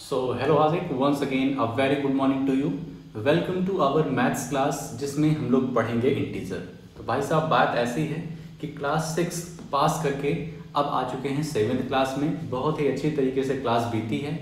So hello Azik, once again a very good morning to you. Welcome to our maths class जिसमें हम लोग पढ़ेंगे integer. तो भाई साहब बात ऐसी है कि क्लास 6 पास करके अब आ चुके हैं 7th क्लास में। बहुत ही अच्छी तरीके से क्लास बीती है,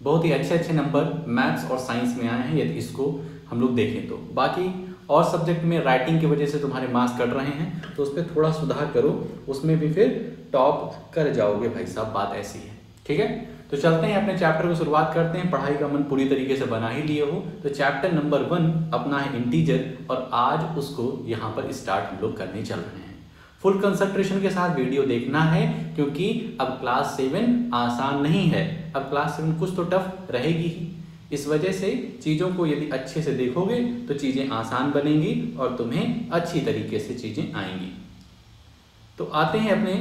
बहुत ही अच्छे नंबर मैथ्स और साइंस में आए हैं यदि इसको हम लोग देखें तो। बाकी और सब्जेक्ट में राइटिंग की वजह से तुम्हारे मार्क्स कट रहे हैं तो उस पर थोड़ा सुधार करो, उसमें भी फिर टॉप कर जाओगे भाई साहब, बात ऐसी है। ठीक है, तो चलते हैं अपने चैप्टर को शुरुआत करते हैं। पढ़ाई का मन पूरी तरीके से बना ही लिए हो तो चैप्टर नंबर 1 अपना है इंटीजर और आज उसको यहाँ पर स्टार्ट हम लोग करने चल रहे हैं। फुल कंसंट्रेशन के साथ वीडियो देखना है क्योंकि अब क्लास 7 आसान नहीं है, अब क्लास 7 कुछ तो टफ रहेगी ही। इस वजह से चीज़ों को यदि अच्छे से देखोगे तो चीज़ें आसान बनेंगी और तुम्हें अच्छी तरीके से चीज़ें आएंगी। तो आते हैं अपने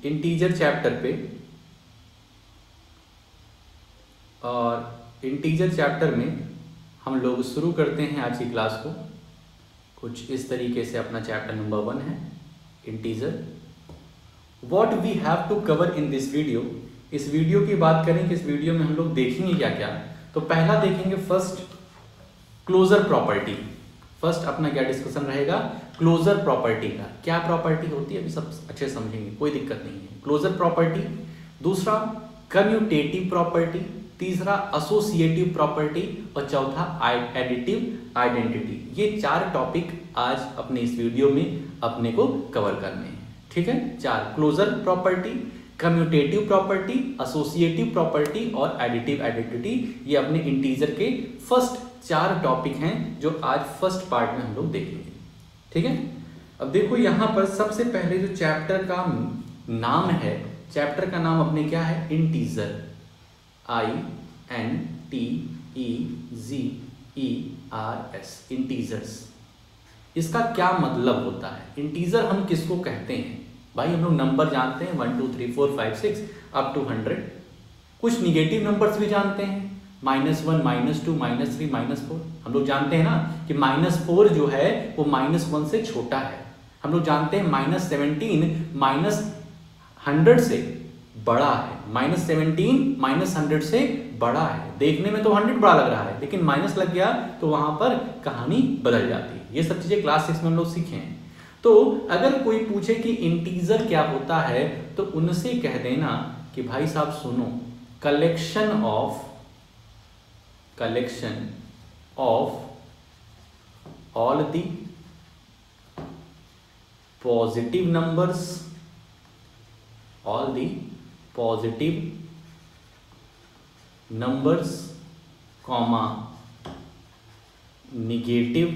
इंटीजर चैप्टर पे, और इंटीजर चैप्टर में हम लोग शुरू करते हैं आज की क्लास को। कुछ इस तरीके से अपना चैप्टर नंबर 1 है integer. What we have to cover in this video, इस वीडियो की बात करें कि इस वीडियो में हम लोग देखेंगे क्या क्या। तो पहला देखेंगे फर्स्ट क्लोजर प्रॉपर्टी। फर्स्ट अपना क्या डिस्कशन रहेगा, क्लोजर प्रॉपर्टी का। क्या प्रॉपर्टी होती है अभी सब अच्छे समझेंगे, कोई दिक्कत नहीं है। क्लोजर प्रॉपर्टी, दूसरा कम्यूटेटिव प्रॉपर्टी, तीसरा एसोसिएटिव प्रॉपर्टी और चौथा एडिटिव आइडेंटिटी। ये 4 टॉपिक आज अपने इस वीडियो में अपने को कवर करने हैं। ठीक है, 4 closure property, commutative property, associative property और एडिटिव आइडेंटिटी। ये अपने इंटीजर के फर्स्ट 4 टॉपिक हैं जो आज फर्स्ट पार्ट में हम लोग देखेंगे। ठीक है, अब देखो यहाँ पर सबसे पहले जो चैप्टर का नाम है, चैप्टर का नाम अपने क्या है, इंटीजर। INTEGERS, integers. इसका क्या मतलब होता है, इंटीजर हम किसको कहते हैं भाई? हम लोग नंबर जानते हैं 1 2 3 4 5 6 अप टू 100। कुछ निगेटिव नंबर्स भी जानते हैं, -1 -2 -3 -4। हम लोग जानते हैं ना कि -4 जो है वो -1 से छोटा है। हम लोग जानते हैं -17 -100 से बड़ा है। -17 -100 से बड़ा है। देखने में तो 100 बड़ा लग रहा है लेकिन माइनस लग गया तो वहां पर कहानी बदल जाती है। ये सब चीजें क्लास 6 में हम लोग सीखे हैं। तो अगर कोई पूछे कि इंटीजर क्या होता है तो उनसे कह देना कि भाई साहब सुनो, collection of all the positive numbers, all the positive numbers, comma negative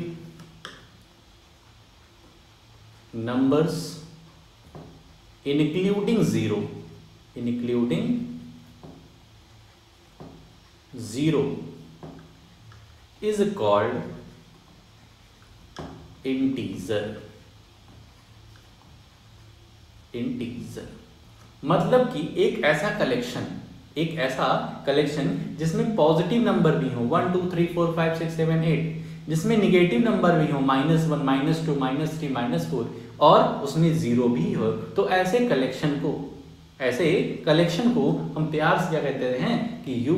numbers including zero is called integer. मतलब कि एक ऐसा कलेक्शन जिसमें पॉजिटिव नंबर भी हो 1 2 3 4 5 6 7 8, जिसमें निगेटिव नंबर भी हो -1 -2 -3 -4 और उसमें 0 भी हो। तो ऐसे कलेक्शन को हम प्यार से क्या कहते हैं कि यू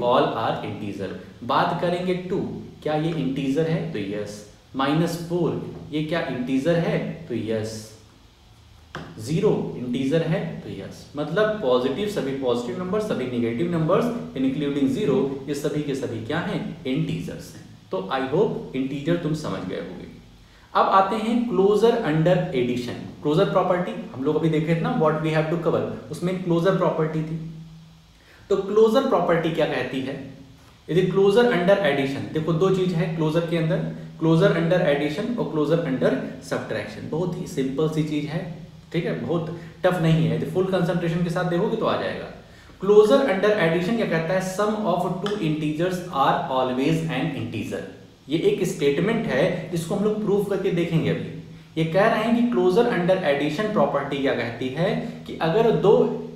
ऑल आर इंटीजर। बात करेंगे 2, क्या ये इंटीजर है तो यस। -4 ये क्या इंटीजर है तो यस। 0 इंटीजर है तो यस। मतलब पॉजिटिव, सभी पॉजिटिव नंबर, सभी नेगेटिव नंबर्स इंक्लूडिंग 0, ये सभी के सभी क्या हैं, इंटीजर्स हैं। तो आई होप इंटीजर तुम समझ गए होंगे। अब आते हैं closure under addition. Closure property हम लोग अभी देखे थे ना, what we have to cover, उसमें क्लोजर प्रॉपर्टी थी। तो क्लोजर प्रॉपर्टी क्या कहती है, यदि क्लोजर अंडर एडिशन, देखो 2 चीज है क्लोजर के अंदर, क्लोजर अंडर एडिशन और क्लोजर अंडर सब्ट्रैक्शन। बहुत ही सिंपल सी चीज है, ठीक है, बहुत टफ नहीं है। फुल कंसंट्रेशन के साथ देखोगे तो आ जाएगा। क्लोजर अंडर एडिशन क्या कहता है, sum of 2 integers are always an integer. ये एक स्टेटमेंट है जिसको हम लोग प्रूफ करके देखेंगे अभी। ये कह रहे हैं कि क्लोजर अंडर एडिशन प्रॉपर्टी क्या कहती है कि अगर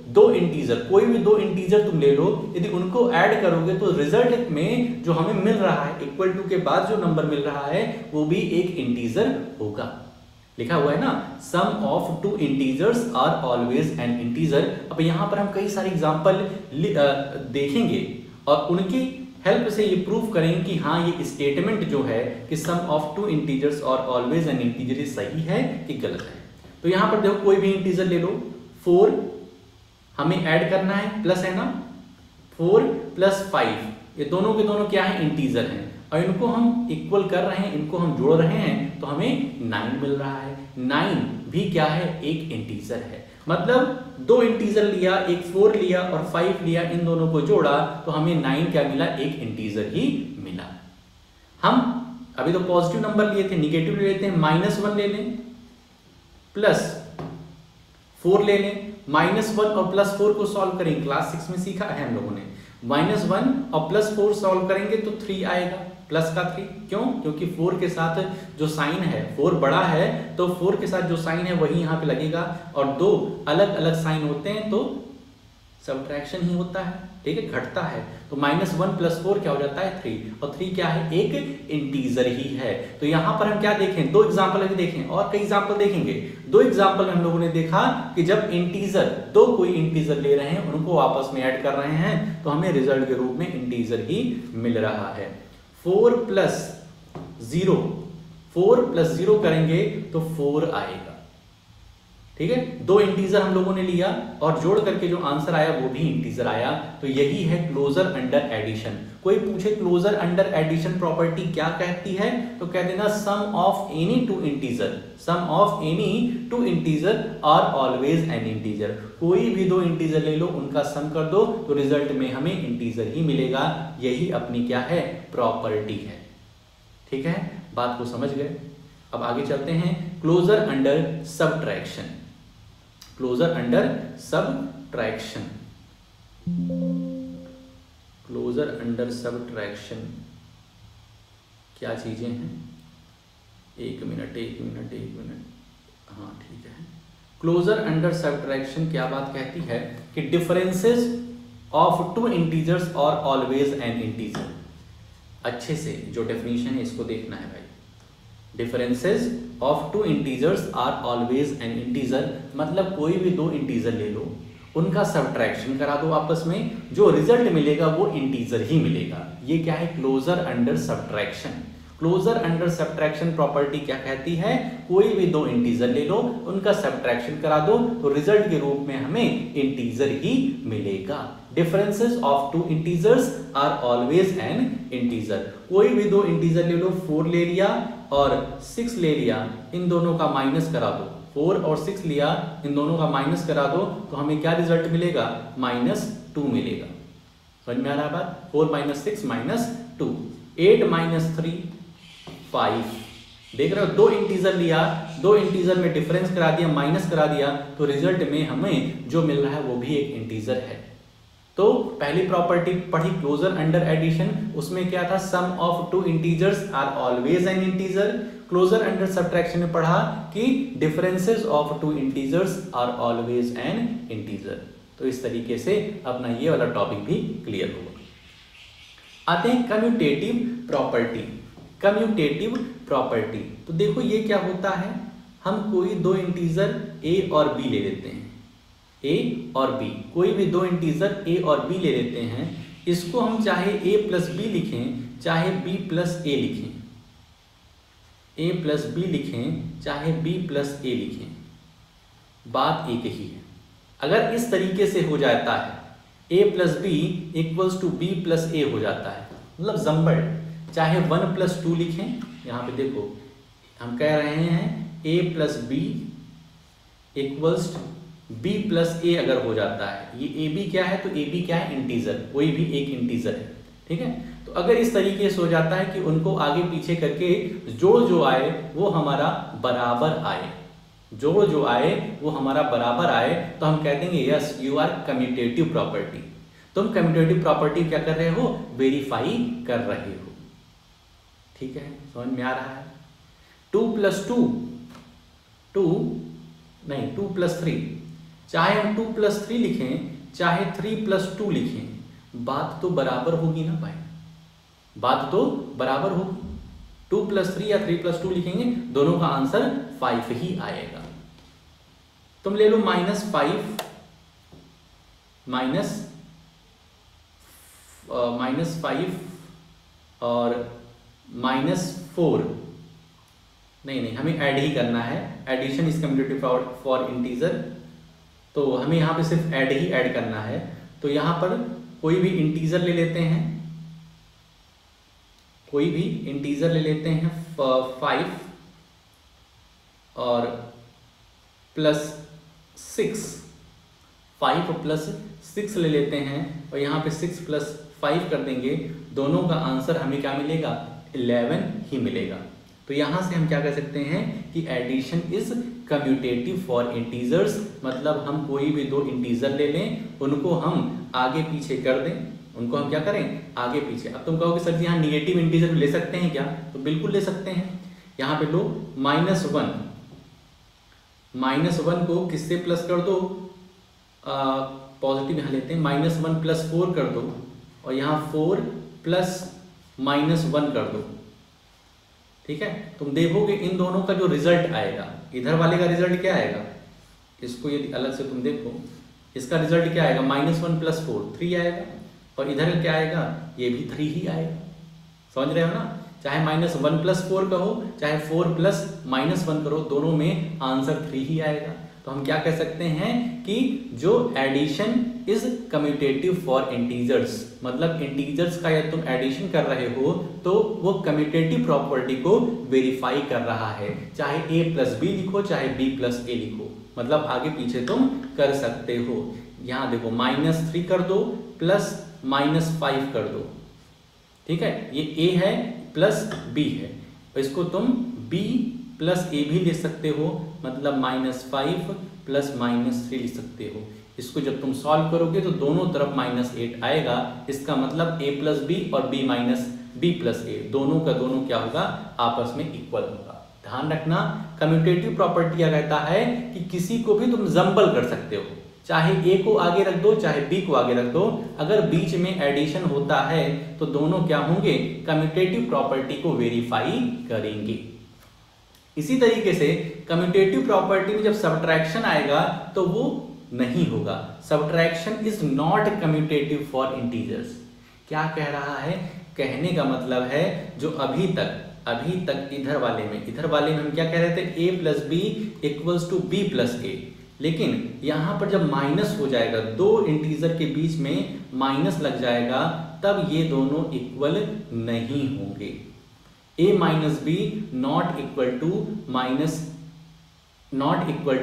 दो इंटीजर, कोई भी 2 इंटीजर तुम ले लो, यदि उनको ऐड करोगे तो रिजल्ट में जो हमें मिल रहा है इक्वल टू के बाद जो नंबर मिल रहा है वो भी एक इंटीजर होगा। लिखा हुआ है ना, sum of 2 integers are always an integer. अब यहाँ पर हम कई सारे एग्जांपल देखेंगे और उनकी हेल्प से ये प्रूव करेंगे कि हाँ ये स्टेटमेंट जो है कि सम ऑफ टू इंटीजर्स और ऑलवेज एन इंटीजर सही है कि गलत है। तो यहां पर देखो कोई भी इंटीजर ले लो, 4 हमें ऐड करना है, प्लस है ना, 4 + 5 ये दोनों के दोनों क्या है, इंटीजर हैं, और इनको हम इक्वल कर रहे हैं, इनको हम जोड़ रहे हैं, तो हमें 9 मिल रहा है। 9 भी क्या है, एक इंटीजर है। मतलब दो इंटीजर लिया, एक 4 लिया और 5 लिया, इन दोनों को जोड़ा तो हमें 9 क्या मिला, एक इंटीजर ही मिला। हम अभी तो पॉजिटिव नंबर लिए थे, निगेटिव ले लेते हैं, -1 ले लें, +4 ले लें। -1 और +4 को सॉल्व करें, क्लास 6 में सीखा है हम लोगों ने। -1 और +4 सॉल्व करेंगे तो 3 आएगा, प्लस का 3। क्यों? क्योंकि 4 के साथ जो साइन है, 4 बड़ा है तो 4 के साथ जो साइन है वही यहाँ पे लगेगा, और दो अलग अलग साइन होते हैं तो सब्ट्रैक्शन ही होता है, ठीक है, घटता है। तो -1 + 4 क्या हो जाता है, 3, और 3 क्या है, एक इंटीजर ही है। तो यहाँ पर हम क्या देखें, दो एग्जाम्पल अभी देखें, और कई एग्जाम्पल देखेंगे। दो एग्जाम्पल में हम लोगों ने देखा कि जब इंटीजर, दो कोई इंटीजर ले रहे हैं, उनको आपस में ऐड कर रहे हैं, तो हमें रिजल्ट के रूप में इंटीजर ही मिल रहा है। 4 + 0 करेंगे तो 4 आएगा, ठीक है। दो इंटीजर हम लोगों ने लिया और जोड़ करके जो आंसर आया वो भी इंटीजर आया। तो यही है क्लोजर अंडर एडिशन। कोई पूछे क्लोजर अंडर एडिशन प्रॉपर्टी क्या कहती है, तो कह देना sum of any two integer are always an integer. कोई भी दो इंटीजर ले लो, उनका सम कर दो तो रिजल्ट में हमें इंटीजर ही मिलेगा। यही अपनी क्या है, प्रॉपर्टी है, ठीक है। बात को समझ गए। अब आगे चलते हैं, closure under subtraction. Closure under subtraction, closure under subtraction क्या चीजें हैं, एक मिनट, हाँ ठीक है। क्लोजर अंडर सबट्रैक्शन क्या बात कहती है कि डिफरेंसेस ऑफ टू इंटीजर्स और ऑलवेज एन इंटीजर। अच्छे से जो डेफिनेशन है इसको देखना है भाई। Differences of two integers are always an integer, मतलब कोई भी दो इंटीजर ले लो, उनका सबट्रैक्शन करा दो आपस में, जो रिजल्ट मिलेगा वो इंटीजर ही मिलेगा। ये क्या है, closure under subtraction. Closure under subtraction property क्या कहती है, कोई भी दो इंटीजर ले लो, उनका सबट्रैक्शन करा दो तो रिजल्ट के रूप में हमें इंटीजर ही मिलेगा। Differences of two integers are always an integer. कोई भी दो इंटीजर ले लो, 4 ले लिया और 6 ले लिया, इन दोनों का माइनस करा दो, 4 और 6 लिया, इन दोनों का माइनस करा दो तो हमें क्या रिजल्ट मिलेगा, -2 मिलेगा। समझ में आ रहा है बात, 4 - 6 -2, 8 - 3 5। देख रहे हो, दो इंटीजर लिया, दो इंटीजर में डिफरेंस करा दिया, माइनस करा दिया, तो रिजल्ट में हमें जो मिल रहा है वो भी एक इंटीजर है। तो पहली प्रॉपर्टी पढ़ी क्लोजर अंडर एडिशन, उसमें क्या था, sum of two integers are always an integer. Closure under subtraction में पढ़ा कि differences of two integers are always an integer. तो इस तरीके से अपना ये वाला टॉपिक भी क्लियर होगा। आते हैं कम्यूटेटिव प्रॉपर्टी। कम्यूटेटिव प्रॉपर्टी, तो देखो ये क्या होता है, हम कोई दो इंटीजर a और b ले लेते हैं, a और b, कोई भी दो इंटीजर a और b ले लेते हैं, इसको हम चाहे a + b लिखें, चाहे b + a लिखें, a + b लिखें, चाहे b + a लिखें, बात एक ही है। अगर इस तरीके से हो जाता है, a + b = b + a हो जाता है, मतलब जम्बड़, चाहे 1 + 2 लिखें, यहाँ पे देखो हम कह रहे हैं a + b = b + a अगर हो जाता है, ये ab क्या है, तो ab क्या है, इंटीजर, कोई भी एक इंटीजर है, ठीक है। तो अगर इस तरीके से हो जाता है कि उनको आगे पीछे करके जोड़ जो आए वो हमारा बराबर आए, जोड़ जो आए वो हमारा बराबर आए, तो हम कह देंगे yes you are commutative property. तुम कम्यूटेटिव प्रॉपर्टी क्या कर रहे हो, वेरीफाई कर रहे हो, ठीक है, समझ में आ रहा है। 2 + 3, चाहे हम 2 + 3 लिखें, चाहे 3 + 2 लिखें, बात तो बराबर होगी ना भाई, बात तो बराबर होगी। 2 + 3 या 3 + 2 लिखेंगे, दोनों का आंसर 5 ही आएगा। तुम ले लो -5 - -5 और -4, नहीं हमें ऐड ही करना है, addition is commutative for integer, तो हमें यहाँ पे सिर्फ ऐड ही ऐड करना है। तो यहाँ पर कोई भी इंटीजर ले लेते हैं, कोई भी इंटीजर ले लेते हैं 5 और +6, 5 + 6 ले लेते हैं और यहाँ पे 6 + 5 कर देंगे, दोनों का आंसर हमें क्या मिलेगा, 11 ही मिलेगा। तो यहाँ से हम क्या कह सकते हैं कि addition is commutative for integers, मतलब हम कोई भी दो इंटीजर ले लें, उनको हम आगे पीछे कर दें, उनको हम क्या करें, आगे पीछे। अब तुम कहोगे सर जी यहाँ निगेटिव इंटीजर ले सकते हैं क्या, तो बिल्कुल ले सकते हैं। यहाँ पे लो -1 को किससे प्लस कर दो, पॉजिटिव यहाँ लेते हैं, -1 + 4 कर दो और यहाँ 4 + -1 कर दो, ठीक है। तुम देखोगे इन दोनों का जो रिजल्ट आएगा, इधर वाले का रिजल्ट क्या आएगा, इसको यदि अलग से तुम देखो, इसका रिजल्ट क्या आएगा, -1 + 4 3 आएगा, और इधर क्या आएगा, ये भी 3 ही आएगा। समझ रहे हो ना, चाहे -1 + 4 कहो, चाहे 4 + -1 करो, दोनों में आंसर 3 ही आएगा। तो हम क्या कह सकते हैं कि जो addition is commutative for integers, मतलब इंटीजर्स का यदि तुम एडिशन कर रहे हो तो वो कम्यूटेटिव प्रॉपर्टी को वेरीफाई कर रहा है, चाहे a + b लिखो, चाहे b + a लिखो, मतलब आगे पीछे तुम कर सकते हो। यहाँ देखो -3 कर दो प्लस -5 कर दो, ठीक है, ये a है प्लस b है, इसको तुम b + a भी ले सकते हो, मतलब -5 + -3 लिख सकते हो। इसको जब तुम सॉल्व करोगे तो दोनों तरफ -8 आएगा, इसका मतलब a + b और b + a दोनों का दोनों क्या होगा, आपस में इक्वल होगा। ध्यान रखना, कम्यूटेटिव प्रॉपर्टी क्या कहता है कि किसी को भी तुम जंबल कर सकते हो, चाहे a को आगे रख दो, चाहे b को आगे रख दो, अगर बीच में एडिशन होता है तो दोनों क्या होंगे, कम्यूटेटिव प्रॉपर्टी को वेरीफाई करेंगे। इसी तरीके से कम्यूटेटिव प्रॉपर्टी में जब सब्ट्रैक्शन आएगा तो वो नहीं होगा, subtraction is not commutative for integers. क्या कह रहा है, कहने का मतलब है जो अभी तक इधर वाले में हम क्या कह रहे थे, a + b = b + a, लेकिन यहां पर जब माइनस हो जाएगा, दो इंटीजर के बीच में माइनस लग जाएगा, तब ये दोनों इक्वल नहीं होंगे। a - b not equal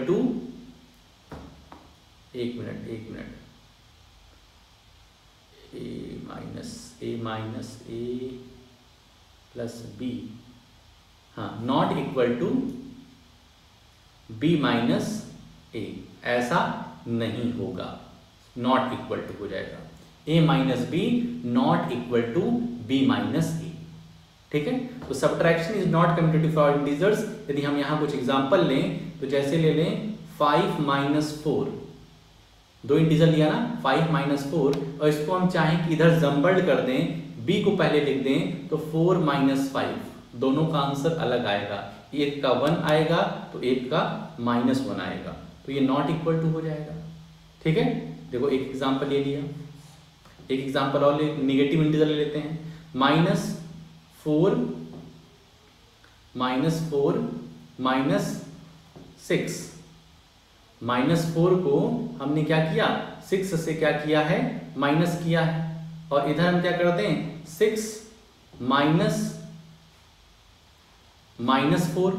to एक मिनट a + b, हाँ, not equal to b - a, ऐसा नहीं होगा, नॉट इक्वल टू हो जाएगा, a - b not equal to b - a, ठीक है। तो subtraction is not commutative for integers. यदि हम यहाँ कुछ एग्जांपल लें तो जैसे ले लें 5 - 4, दो इंटीजर लिया ना, 5 - 4, और इसको हम चाहें कि इधर जंबल्ड कर दें, b को पहले लिख दें, तो 4 - 5, दोनों का आंसर अलग आएगा, एक का 1 आएगा तो एक का -1 आएगा, तो ये नॉट इक्वल टू हो जाएगा, ठीक है। देखो एक एग्जांपल ले लिया, एक एग्जांपल और निगेटिव इंटीजर ले लेते हैं, -4 - 6, -4 को हमने क्या किया, 6 से क्या किया है, माइनस किया है, और इधर हम क्या करते हैं, 6 - -4,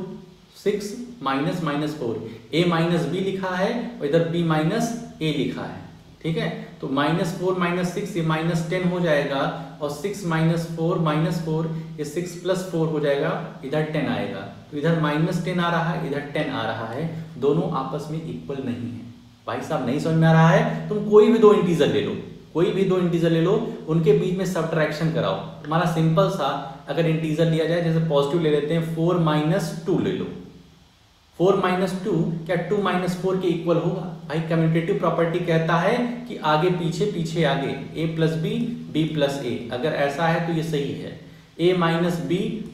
6 - -4, a - b लिखा है और इधर b - a लिखा है, ठीक है। तो -4 - 6 ये -10 हो जाएगा, और 6 - 4 -4 ये 6 + 4 हो जाएगा, इधर 10 आएगा, तो इधर -10 आ रहा है, इधर 10 आ रहा है, दोनों आपस में इक्वल नहीं है। भाई साहब नहीं समझ में आ रहा है, तुम कोई भी दो इंटीजर ले लो, उनके बीच में सब्ट्रैक्शन कराओ, तुम्हारा सिंपल सा, अगर इंटीजर लिया जाए, जैसे पॉजिटिव ले लेते हैं, 4 - 2 ले लो, 4 - 2 क्या 2 - 4 के इक्वल होगा? भाई कम्यूटेटिव प्रॉपर्टी कहता है कि आगे पीछे आगे, a + b b + a, अगर ऐसा है तो ये सही है, a - b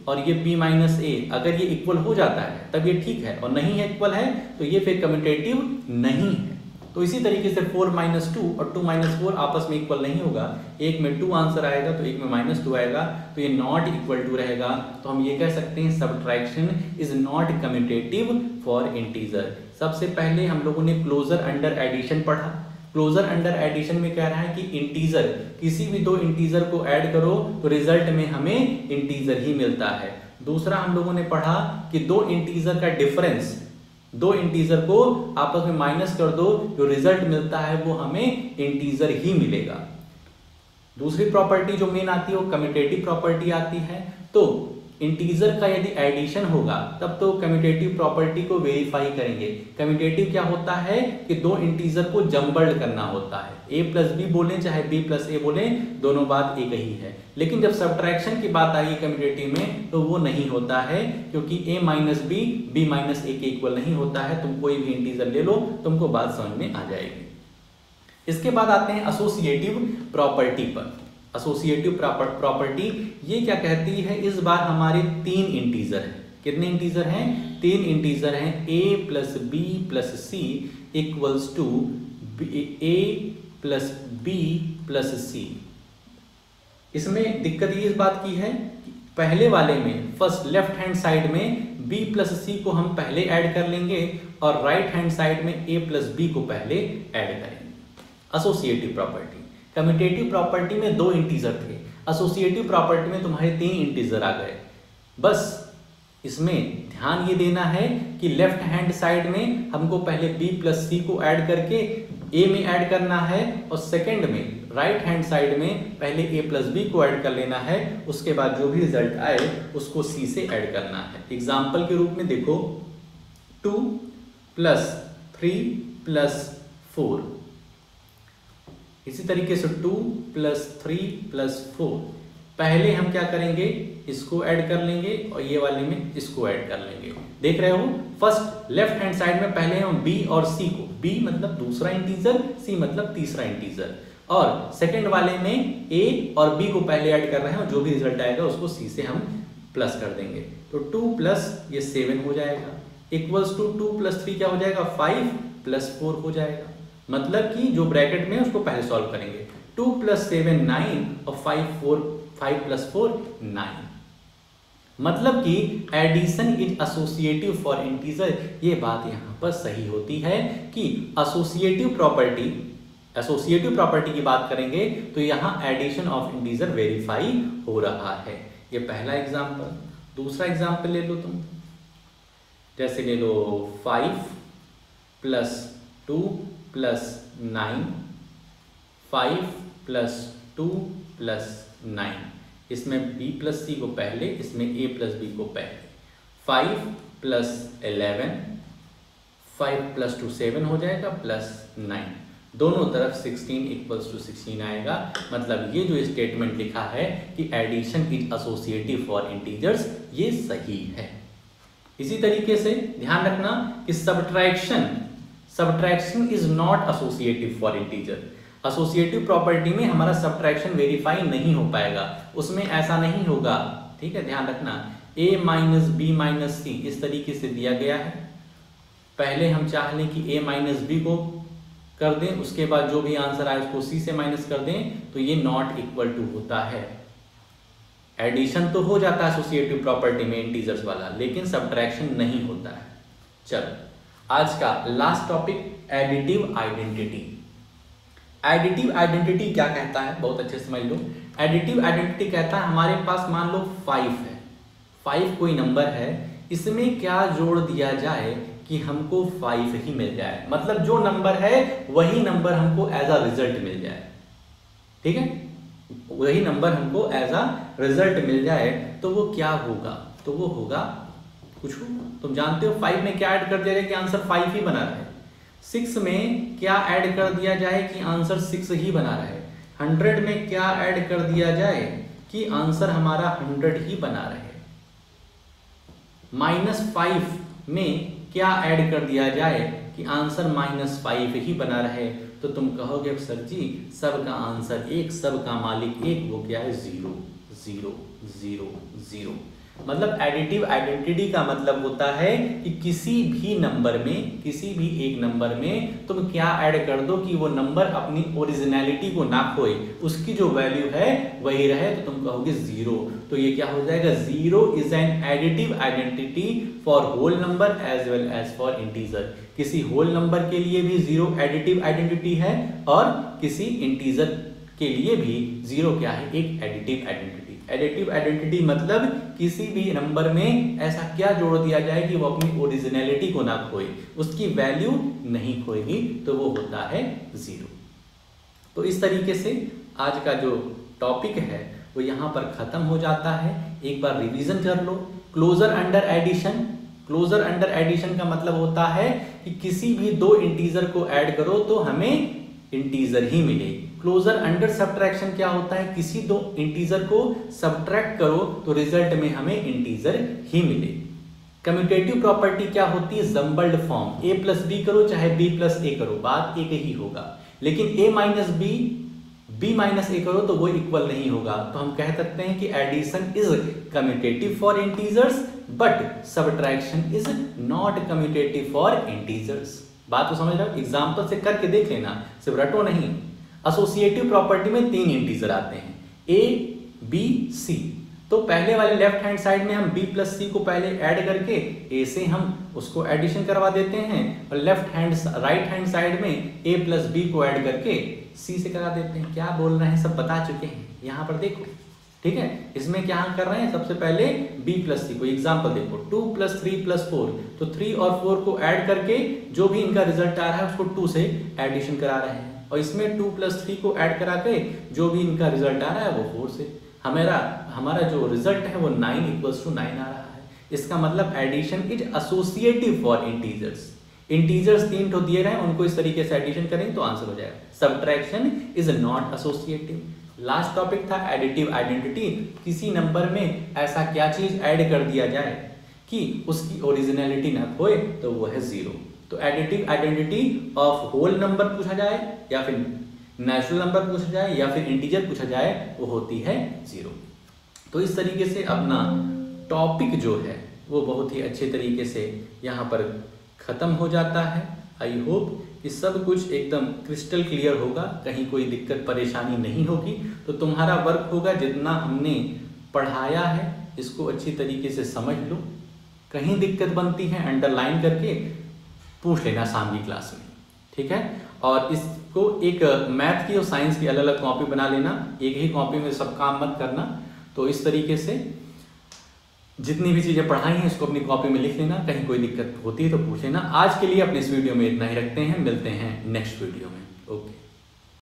और ये b - a, अगर ये इक्वल हो जाता है तब ये ठीक है, और नहीं है इक्वल है तो ये फिर कम्यूटेटिव नहीं है। तो इसी तरीके से 4 - 2 और 2 - 4 आपस में इक्वल नहीं होगा, एक में 2 आंसर आएगा तो एक में -2 आएगा, तो ये नॉट इक्वल टू रहेगा। तो हम ये कह सकते हैं subtraction is not commutative for integer. सबसे पहले हम लोगों ने क्लोजर अंडर एडिशन पढ़ा। क्लोजर अंडर एडिशन में कह रहा है कि इंटीजर, किसी भी दो इंटीजर को ऐड करो तो रिजल्ट में हमें इंटीजर ही मिलता है। दूसरा हम लोगों ने पढ़ा कि दो इंटीजर का डिफरेंस, दो इंटीजर को आपस में माइनस कर दो, जो रिजल्ट मिलता है वो हमें इंटीजर ही मिलेगा। दूसरी प्रॉपर्टी जो मेन आती है वो कम्यूटेटिव प्रॉपर्टी आती है। तो इंटीजर का यदि एडिशन होगा तब तो कम्यूटेटिव प्रॉपर्टी को वेरीफाई करेंगे। कम्यूटेटिव क्या होता है कि दो इंटीजर को जंबल्ड करना होता है, a + b बोलें चाहे b + a बोलें, दोनों बात एक ही है। लेकिन जब सब्ट्रैक्शन की बात आई कम्यूटेटिव में तो वो नहीं होता है, क्योंकि a - b b - a के इक्वल नहीं होता है। तुम कोई भी इंटीजर ले लो, तुमको बात समझ में आ जाएगी। इसके बाद आते हैं एसोसिएटिव प्रॉपर्टी पर। एसोसिएटिव प्रॉपर्टी ये क्या कहती है, इस बार हमारे 3 इंटीजर हैं। कितने इंटीजर हैं? 3 इंटीजर हैं। a + b + c = a + b + c। इसमें दिक्कत ये इस बात की है कि पहले वाले में फर्स्ट लेफ्ट हैंड साइड में b + c को हम पहले ऐड कर लेंगे और राइट हैंड साइड में a + b को पहले ऐड करेंगे। Associative property. कम्यूटेटिव प्रॉपर्टी में 2 इंटीजर थे, एसोसिएटिव प्रॉपर्टी में तुम्हारे 3 इंटीजर आ गए। बस इसमें ध्यान ये देना है कि लेफ्ट हैंड साइड में हमको पहले b + c को ऐड करके a में ऐड करना है, और सेकंड में राइट हैंड साइड में पहले a + b को ऐड कर लेना है, उसके बाद जो भी रिजल्ट आए उसको c से ऐड करना है। एग्जाम्पल के रूप में देखो, 2 + 3 + 4, इसी तरीके से 2 + 3 + 4। पहले हम क्या करेंगे, इसको ऐड कर लेंगे और ये वाले में इसको ऐड कर लेंगे। देख रहे हो, फर्स्ट लेफ्ट हैंड साइड में पहले हम b और c को, b मतलब दूसरा इंटीजर, c मतलब तीसरा इंटीजर, और सेकंड वाले में a और b को पहले ऐड कर रहे हैं और जो भी रिजल्ट आएगा उसको c से हम प्लस कर देंगे। तो 2 + ये 7 हो जाएगा, इक्वल्स टू 2 + 3 क्या हो जाएगा, 5 + 4 हो जाएगा। मतलब कि जो ब्रैकेट में है उसको पहले सॉल्व करेंगे। 2 + 7 9 और 5 + 4 9। मतलब कि addition is associative for integer. ये बात यहाँ पर सही होती है कि एसोसिएटिव प्रॉपर्टी की बात करेंगे तो यहाँ एडिशन ऑफ इंटीजर वेरीफाई हो रहा है। ये पहला एग्जाम्पल। दूसरा एग्जाम्पल ले लो तुम, जैसे ले लो 5 + 2 + 9, 5 + 2 + 9। इसमें b + c को पहले, इसमें a + b को पहले। 5 + 11, 5 + 2 7 हो जाएगा, +9। दोनों तरफ 16 = 16 आएगा। मतलब ये जो स्टेटमेंट लिखा है कि addition is associative for integers, ये सही है। इसी तरीके से ध्यान रखना कि subtraction is not associative for integer. Associative property में हमारा सब्ट्रैक्शन वेरीफाई नहीं हो पाएगा, उसमें ऐसा नहीं होगा। ठीक है, ध्यान रखना। a - b - c इस तरीके से दिया गया है। पहले हम चाह लें कि a - b को कर दें, उसके बाद जो भी आंसर आए उसको c से माइनस कर दें, तो ये नॉट इक्वल टू होता है। एडिशन तो हो जाता है एसोसिएटिव प्रॉपर्टी में इंटीजर्स वाला, लेकिन सब्ट्रैक्शन नहीं होता है। चलो, आज का last topic additive identity. Additive identity क्या कहता है, बहुत अच्छे से समझ लो। एडिटिव आइडेंटिटी कहता है हमारे पास मान लो 5 है, 5 कोई नंबर है, इसमें क्या जोड़ दिया जाए कि हमको 5 ही मिल जाए। मतलब जो नंबर है वही नंबर हमको एज अ रिजल्ट मिल जाए। ठीक है, वही नंबर हमको एज अ रिजल्ट मिल जाए तो वो क्या होगा, तो वो होगा कुछ होगा। तुम जानते हो 5 में क्या ऐड कर दिया जाए कि आंसर 5 ही बना रहे, 6 में क्या ऐड कर दिया जाए कि आंसर 6 ही बना रहे, 100 में क्या ऐड कर दिया जाए कि आंसर हमारा 100 ही बना रहे, -5 में क्या ऐड कर दिया जाए कि आंसर -5 ही बना रहे। तो तुम कहोगे सर जी सबका आंसर एक, सबका मालिक एक, वो क्या है 0 0 0 0। मतलब एडिटिव आइडेंटिटी का मतलब होता है कि किसी भी एक नंबर में तुम क्या ऐड कर दो कि वो नंबर अपनी ओरिजिनलिटी को ना खोए, उसकी जो वैल्यू है वही रहे, तो तुम कहोगे जीरो। तो ये क्या हो जाएगा, zero is an additive identity for whole number as well as for integer. किसी होल नंबर के लिए भी जीरो एडिटिव आइडेंटिटी है और किसी इंटीजर के लिए भी जीरो क्या है, एक एडिटिव आइडेंटिटी। एडिटिव आइडेंटिटी मतलब किसी भी नंबर में ऐसा क्या जोड़ दिया जाए कि वो अपनी ओरिजिनलिटी को ना खोए, उसकी वैल्यू नहीं खोएगी, तो वो होता है जीरो। तो इस तरीके से आज का जो टॉपिक है वो यहाँ पर खत्म हो जाता है। एक बार रिवीजन कर लो। Closure under addition, closure under addition का मतलब होता है कि किसी भी दो इंटीजर को ऐड करो तो हमें इंटीजर ही मिले। क्लोजर अंडर सब्ट्रैक्शन क्या होता है, किसी दो इंटीजर को सब्ट्रैक्ट करो तो रिजल्ट में हमें इंटीजर ही मिले। कम्यूटेटिव प्रॉपर्टी क्या होती है, जंबल्ड फॉर्म, ए प्लस बी करो चाहे बी प्लस ए करो, बात एक ही होगा। लेकिन ए माइनस बी, बी माइनस ए करो तो वो इक्वल नहीं होगा। तो हम कह सकते हैं कि addition is commutative for integers but subtraction is not commutative for integers. बात तो समझ रहे हो, एग्जाम्पल से करके देख लेना, सिर्फ रटो नहीं। एसोसिएटिव प्रॉपर्टी में तीन इंटीजर आते हैं, ए बी सी। तो पहले वाले लेफ्ट हैंड साइड में हम b प्लस सी को पहले ऐड करके a से हम उसको एडिशन करवा देते हैं, और राइट हैंड साइड में a प्लस बी को ऐड करके c से करा देते हैं। क्या बोल रहे हैं सब बता चुके हैं, यहाँ पर देखो, ठीक है। इसमें क्या कर रहे हैं, सबसे पहले b प्लस सी को, एग्जाम्पल देखो 2 प्लस 3 प्लस 4, तो 3 और 4 को ऐड करके जो भी इनका रिजल्ट आ रहा है उसको 2 से एडिशन करा रहे हैं, और इसमें 2 प्लस 3 को ऐड करा के जो भी इनका रिजल्ट आ रहा है वो 4 से, हमारा जो रिजल्ट है वो 9 इक्वल्स टू 9 आ रहा है। इसका मतलब addition is associative for integers. Integers 3 तो दिए रहे हैं, उनको इस तरीके से एडिशन करेंगे तो आंसर हो जाएगा। Subtraction is not associative. Last topic था एडिटिव आइडेंटिटी, किसी नंबर में ऐसा क्या चीज ऐड कर दिया जाए कि उसकी ओरिजिनलिटी ना खोए, तो वो है जीरो। तो additive identity of whole number पूछा जाए या फिर नेचुरल नंबर पूछा जाए या फिर इंटीजर पूछा जाए, वो होती है जीरो। तो इस तरीके से अपना टॉपिक जो है वो बहुत ही अच्छे तरीके से यहाँ पर खत्म हो जाता है। आई होप कि सब कुछ एकदम क्रिस्टल क्लियर होगा, कहीं कोई दिक्कत परेशानी नहीं होगी। तो तुम्हारा वर्क होगा, जितना हमने पढ़ाया है इसको अच्छी तरीके से समझ लो, कहीं दिक्कत बनती है अंडरलाइन करके पूछ लेना शाम की क्लास में, ठीक है। और इसको एक मैथ की और साइंस की अलग अलग कॉपी बना लेना, एक ही कॉपी में सब काम मत करना। तो इस तरीके से जितनी भी चीज़ें पढ़ाई हैं इसको अपनी कॉपी में लिख लेना, कहीं कोई दिक्कत होती है तो पूछ लेना। आज के लिए अपने इस वीडियो में इतना ही रखते हैं, मिलते हैं नेक्स्ट वीडियो में। ओके।